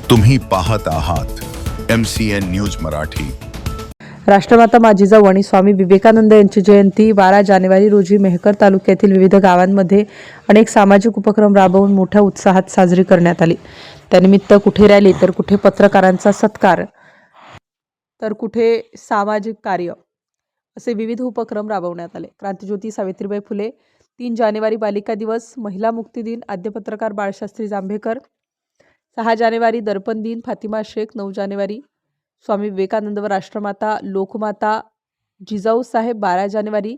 तुम्ही पाहत आहात MCN न्यूज मराठी। राष्ट्रमाता जिजाऊ आणि स्वामी विवेकानंद यांची जयंती 12 जानेवारी रोजी मेहकर तालुक्यातील विविध गावांमध्ये अनेक सामाजिक उपक्रम राबवून मोठ्या उत्साहात साजरी करण्यात आली। त्यानिमित्त कुठे रॅली तर कुठे पत्रकारांचा सत्कार तर कुठे सामाजिक कार्य असे विविध उपक्रम राबवण्यात आले। क्रांतिज्योती सावित्रीबाई फुले, 3 जानेवारी बालिका दिवस, महिला मुक्ती दिन, आद्य पत्रकार बाळशास्त्री जांभेकर, 6 जानेवारी दर्पण दिन, फातिमा शेख, 9 जानेवारी स्वामी विवेकानंद व राष्ट्रमाता लोकमाता जिजाऊ साहेब, 12 जानेवारी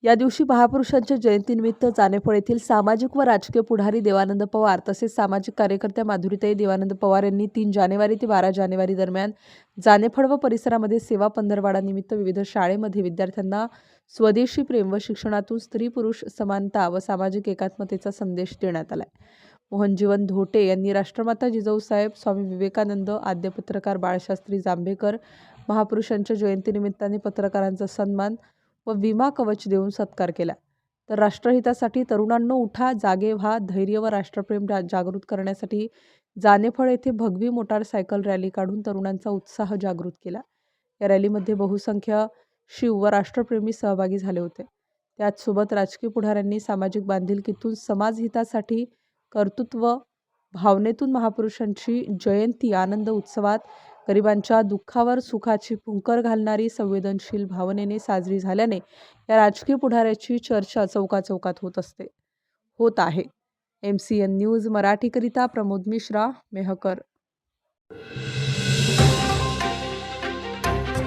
या दिवशी महापुरुषांच्या जयंतीनिमित्त जानेफळ येथील सामाजिक व राजकीय पुढारी देवानंद पवार तसेच सामाजिक कार्यकर्त्या माधुरीताई देवानंद पवार यांनी 3 जानेवारी ते 12 जानेवारी दरम्यान जानेफळ व परिसरामध्ये सेवा पंधरवडा निमित्त विविध शाळेमध्ये विद्यार्थ्यांना स्वदेशी प्रेम व शिक्षणातून स्त्री पुरुष समानता व सामाजिक एकात्मतेचा संदेश देण्यात आला। मोहनजीवन धोटे यांनी राष्ट्रमाता जिजाऊ साहेब, स्वामी विवेकानंद, आद्य पत्रकार बाळशास्त्री जांभेकर महापुरुषांच्या जयंतीनिमित्ताने पत्रकारांचा सन्मान व विमा कवच देऊन सत्कार केला। तर राष्ट्रहितासाठी तरुणांनो उठा, जागे व्हा, धैर्य व राष्ट्रप्रेम जागृत करण्यासाठी जानेफळ येथे भगवी मोटारसायकल रॅली काढून तरुणांचा उत्साह जागृत केला। या रॅलीमध्ये बहुसंख्य शिव व राष्ट्रप्रेमी सहभागी झाले होते। त्याचसोबत राजकीय पुढाऱ्यांनी सामाजिक बांधिलकीतून समाजहितासाठी कर्तृत्व भावनेतून महापुरुषांची जयंती आनंद उत्सवात गरिबांच्या दुःखावर सुखाची फुंकर घालणारी संवेदनशील भावनेने साजरी झाल्याने या राजकीय पुढाऱ्याची चर्चा चौकाचौकात होत आहे। MCN न्यूज मराठीकरिता प्रमोद मिश्रा, मेहकर।